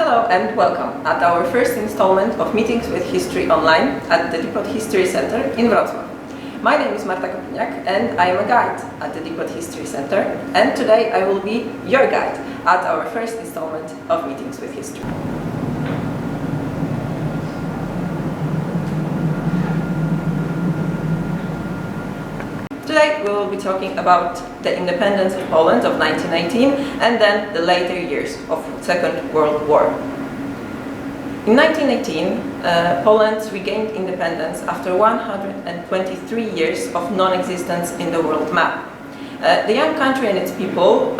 Hello and welcome at our first installment of Meetings with History online at the Depot History Center in Wrocław. My name is Marta Kopiniak and I am a guide at the Depot History Center, and today I will be your guide at our first installment of Meetings with History. Today we will be talking about the independence of Poland of 1918 and then the later years of Second World War. In 1918, Poland regained independence after 123 years of non-existence in the world map. The young country and its people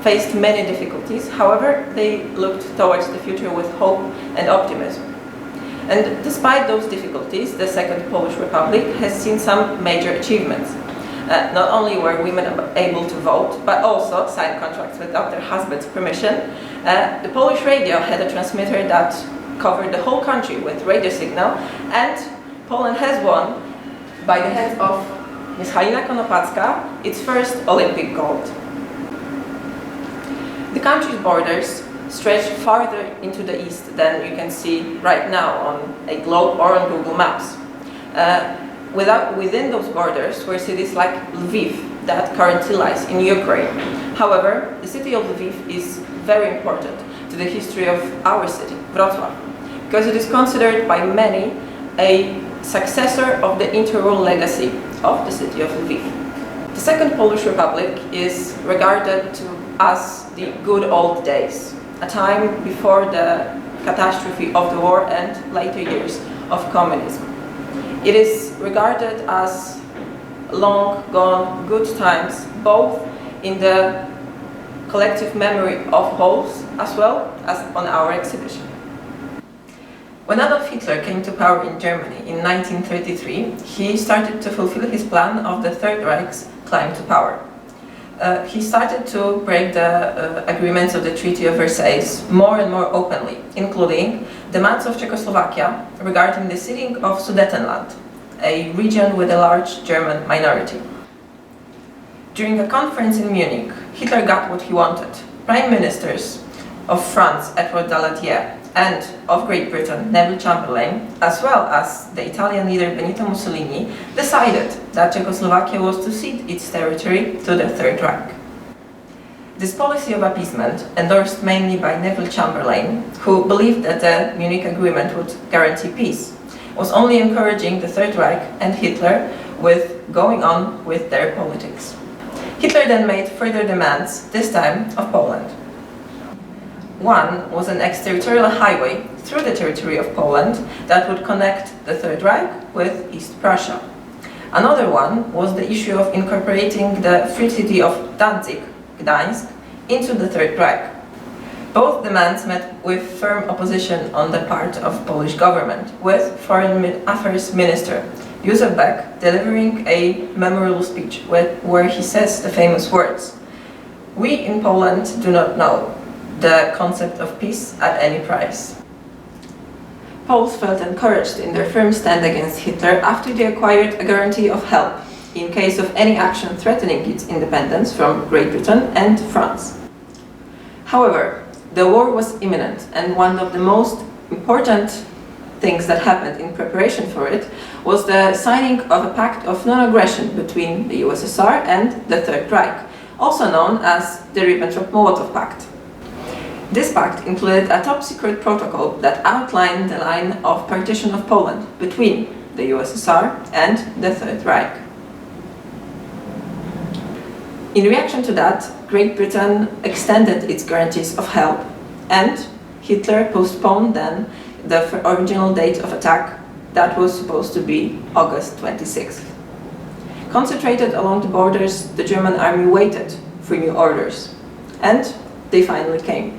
faced many difficulties, however, they looked towards the future with hope and optimism. And despite those difficulties, the Second Polish Republic has seen some major achievements. Not only were women able to vote, but also sign contracts without their husband's permission. The Polish radio had a transmitter that covered the whole country with radio signal, and Poland has won, by the hands of Ms. Halina Konopacka, its first Olympic gold. The country's borders stretch farther into the east than you can see right now on a globe or on Google Maps. Within those borders were cities like Lviv, that currently lies in Ukraine. However, the city of Lviv is very important to the history of our city, Wrocław, because it is considered by many a successor of the interwar legacy of the city of Lviv. The Second Polish Republic is regarded to as the good old days, a time before the catastrophe of the war and later years of communism. It is regarded as long gone good times, both in the collective memory of Poles as well as on our exhibition. When Adolf Hitler came to power in Germany in 1933, he started to fulfill his plan of the Third Reich's climb to power. He started to break the agreements of the Treaty of Versailles more and more openly, including demands of Czechoslovakia regarding the ceding of Sudetenland, a region with a large German minority. During a conference in Munich, Hitler got what he wanted. Prime Ministers of France, Edward Daladier, and of Great Britain, Neville Chamberlain, as well as the Italian leader Benito Mussolini, decided that Czechoslovakia was to cede its territory to the Third Reich. This policy of appeasement, endorsed mainly by Neville Chamberlain, who believed that the Munich Agreement would guarantee peace, was only encouraging the Third Reich and Hitler with going on with their politics. Hitler then made further demands, this time of Poland. One was an exterritorial highway through the territory of Poland that would connect the Third Reich with East Prussia. Another one was the issue of incorporating the free city of Danzig, Gdańsk, into the Third Reich. Both demands met with firm opposition on the part of Polish government, with Foreign Affairs Minister Józef Beck delivering a memorable speech where he says the famous words, "We in Poland do not know the concept of peace at any price." Poles felt encouraged in their firm stand against Hitler after they acquired a guarantee of help in case of any action threatening its independence from Great Britain and France. However, the war was imminent, and one of the most important things that happened in preparation for it was the signing of a pact of non-aggression between the USSR and the Third Reich, also known as the Ribbentrop-Molotov Pact. This pact included a top-secret protocol that outlined the line of partition of Poland between the USSR and the Third Reich. In reaction to that, Great Britain extended its guarantees of help, and Hitler postponed then the original date of attack that was supposed to be August 26th. Concentrated along the borders, the German army waited for new orders, and they finally came.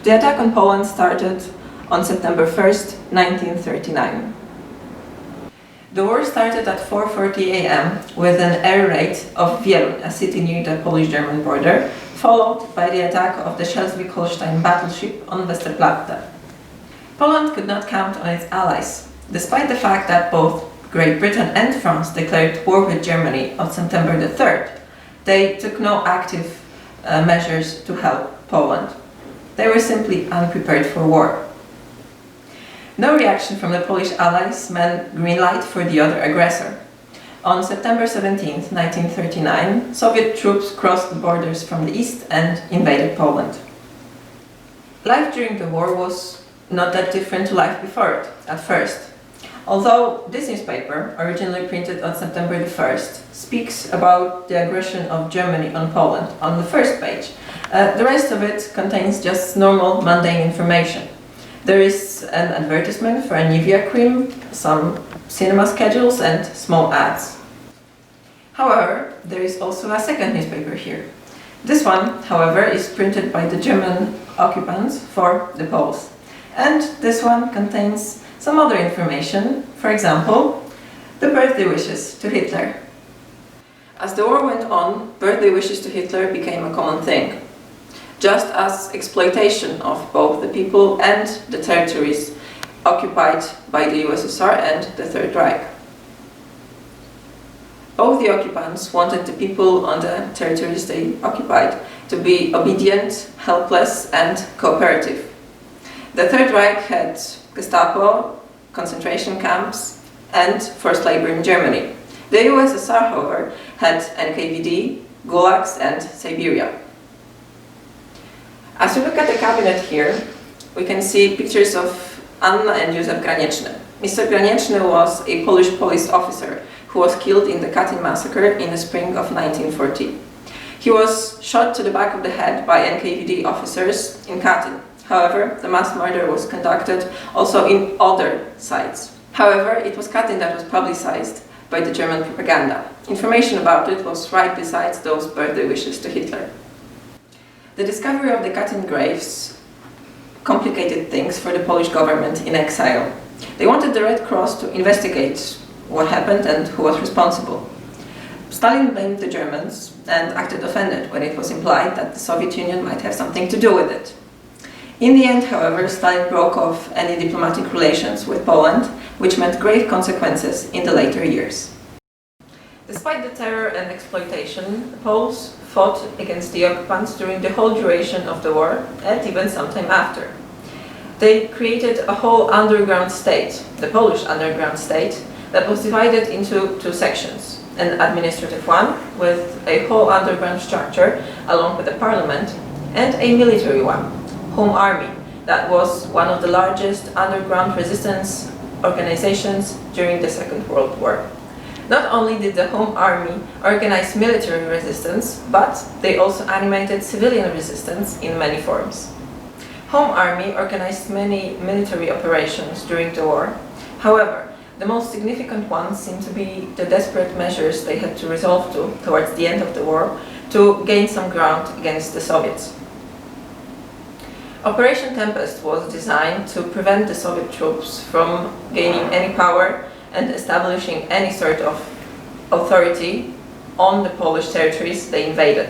The attack on Poland started on September 1st, 1939. The war started at 4:40 a.m. with an air raid of Wieluń, a city near the Polish-German border, followed by the attack of the Schleswig-Holstein battleship on Westerplatte. Poland could not count on its allies, despite the fact that both Great Britain and France declared war with Germany on September the 3rd. They took no active measures to help Poland. They were simply unprepared for war. No reaction from the Polish allies meant green light for the other aggressor. On September 17, 1939, Soviet troops crossed the borders from the east and invaded Poland. Life during the war was not that different to life before it, at first. Although this newspaper, originally printed on September the 1st, speaks about the aggression of Germany on Poland on the first page, the rest of it contains just normal, mundane information. There is an advertisement for a Nivea cream, some cinema schedules and small ads. However, there is also a second newspaper here. This one, however, is printed by the German occupants for the Poles. And this one contains some other information, for example, the birthday wishes to Hitler. As the war went on, birthday wishes to Hitler became a common thing, just as exploitation of both the people and the territories occupied by the USSR and the Third Reich. Both the occupants wanted the people on the territories they occupied to be obedient, helpless, and cooperative. The Third Reich had Gestapo, concentration camps, and forced labor in Germany. The USSR, however, had NKVD, gulags, and Siberia. As we look at the cabinet here, we can see pictures of Anna and Józef Granieczny. Mr. Granieczny was a Polish police officer who was killed in the Katyn massacre in the spring of 1940. He was shot to the back of the head by NKVD officers in Katyn. However, the mass murder was conducted also in other sites. However, it was Katyn that was publicized by the German propaganda. Information about it was right beside those birthday wishes to Hitler. The discovery of the Katyn graves complicated things for the Polish government in exile. They wanted the Red Cross to investigate what happened and who was responsible. Stalin blamed the Germans and acted offended when it was implied that the Soviet Union might have something to do with it. In the end, however, Stalin broke off any diplomatic relations with Poland, which meant grave consequences in the later years. Despite the terror and exploitation, the Poles fought against the occupants during the whole duration of the war and even sometime after. They created a whole underground state, the Polish underground state, that was divided into two sections. An administrative one with a whole underground structure along with the parliament, and a military one, Home Army, that was one of the largest underground resistance organizations during the Second World War. Not only did the Home Army organize military resistance, but they also animated civilian resistance in many forms. Home Army organized many military operations during the war. However, the most significant ones seem to be the desperate measures they had to resolve to towards the end of the war to gain some ground against the Soviets. Operation Tempest was designed to prevent the Soviet troops from gaining any power and establishing any sort of authority on the Polish territories they invaded.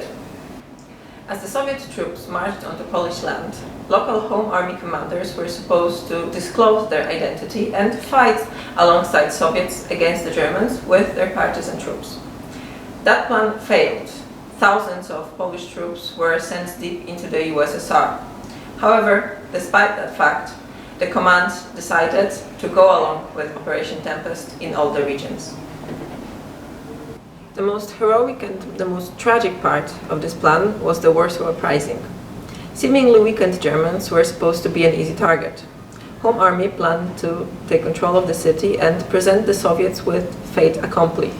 As the Soviet troops marched onto Polish land, local Home Army commanders were supposed to disclose their identity and fight alongside Soviets against the Germans with their partisan troops. That plan failed. Thousands of Polish troops were sent deep into the USSR. However, despite that fact, the command decided to go along with Operation Tempest in all the regions. The most heroic and the most tragic part of this plan was the Warsaw Uprising. Seemingly weakened Germans were supposed to be an easy target. Home Army planned to take control of the city and present the Soviets with fait accompli.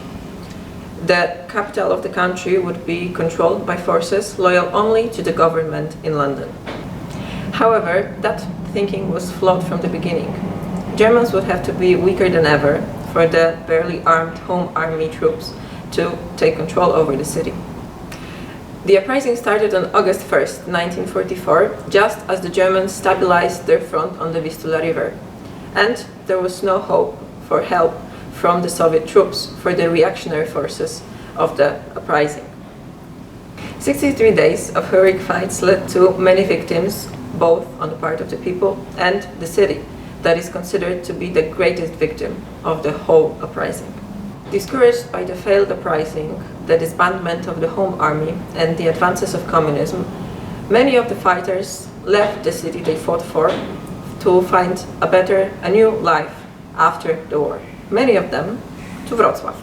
The capital of the country would be controlled by forces loyal only to the government in London. However, that thinking was flawed from the beginning. Germans would have to be weaker than ever for the barely armed Home Army troops to take control over the city. The uprising started on August 1st, 1944, just as the Germans stabilized their front on the Vistula River. And there was no hope for help from the Soviet troops for the reactionary forces of the uprising. 63 days of heroic fights led to many victims, both on the part of the people and the city, that is considered to be the greatest victim of the whole uprising. Discouraged by the failed uprising, the disbandment of the Home Army, and the advances of communism, Many of the fighters left the city they fought for to find a new life after the war. Many of them to Wrocław.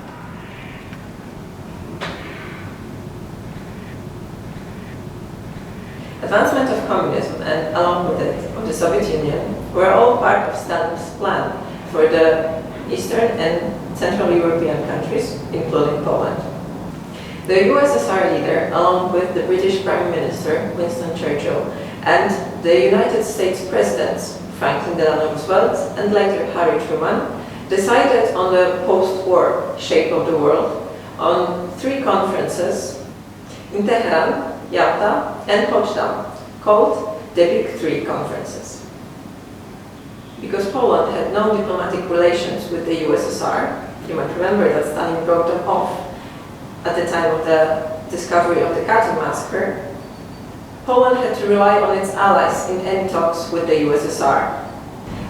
Advancement of communism and, along with it, of the Soviet Union were all part of Stalin's plan for the Eastern and Central European countries, including Poland. The USSR leader, along with the British Prime Minister, Winston Churchill, and the United States presidents, Franklin Delano Roosevelt and later Harry Truman, decided on the post-war shape of the world on 3 conferences in Tehran, Yalta, and Potsdam, called the Big Three Conferences. Because Poland had no diplomatic relations with the USSR, you might remember that Stalin broke them off at the time of the discovery of the Katyn massacre, Poland had to rely on its allies in any talks with the USSR.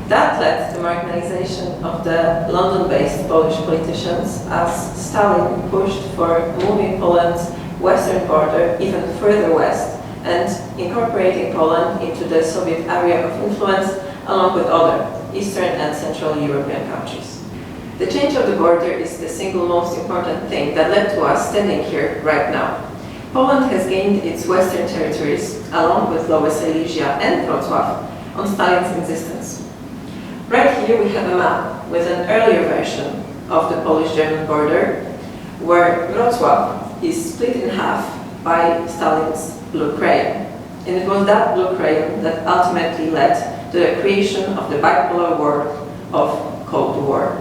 That led to the marginalization of the London-based Polish politicians as Stalin pushed for moving Poland's western border even further west and incorporating Poland into the Soviet area of influence along with other Eastern and Central European countries. The change of the border is the single most important thing that led to us standing here right now. Poland has gained its western territories along with Lower Silesia and Wrocław on Stalin's insistence. Right here we have a map with an earlier version of the Polish-German border where Wrocław is split in half by Stalin's blue crayon. And it was that blue crayon that ultimately led to the creation of the bipolar war of Cold War.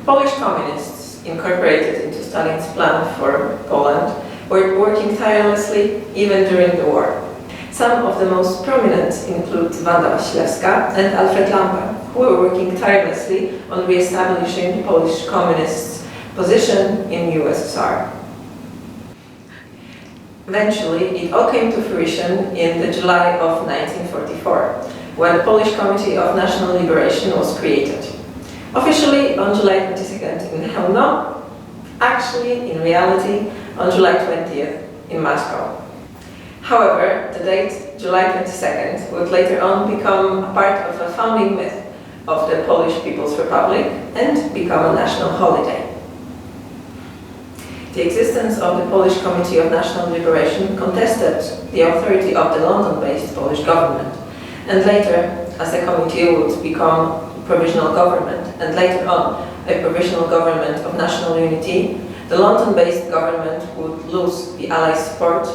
Polish communists, incorporated into Stalin's plan for Poland, were working tirelessly even during the war. Some of the most prominent include Wanda Wasilewska and Alfred Lampa, who were working tirelessly on re-establishing Polish communists' position in USSR. Eventually, it all came to fruition in the July of 1944, when the Polish Committee of National Liberation was created. Officially on July 22nd in Chełmno, actually in reality on July 20th in Moscow. However, the date July 22nd would later on become a part of a founding myth of the Polish People's Republic and become a national holiday. The existence of the Polish Committee of National Liberation contested the authority of the London-based Polish government, and later, as the committee would become provisional government, and later on a provisional government of national unity, the London-based government would lose the Allies' support,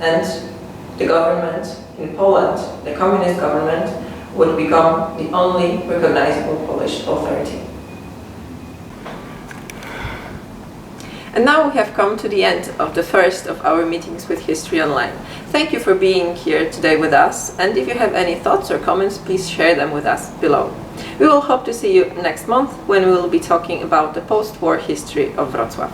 and the government in Poland, the communist government, would become the only recognizable Polish authority. And now we have come to the end of the first of our meetings with History Online. Thank you for being here today with us, and if you have any thoughts or comments, please share them with us below. We will hope to see you next month when we will be talking about the post-war history of Wrocław.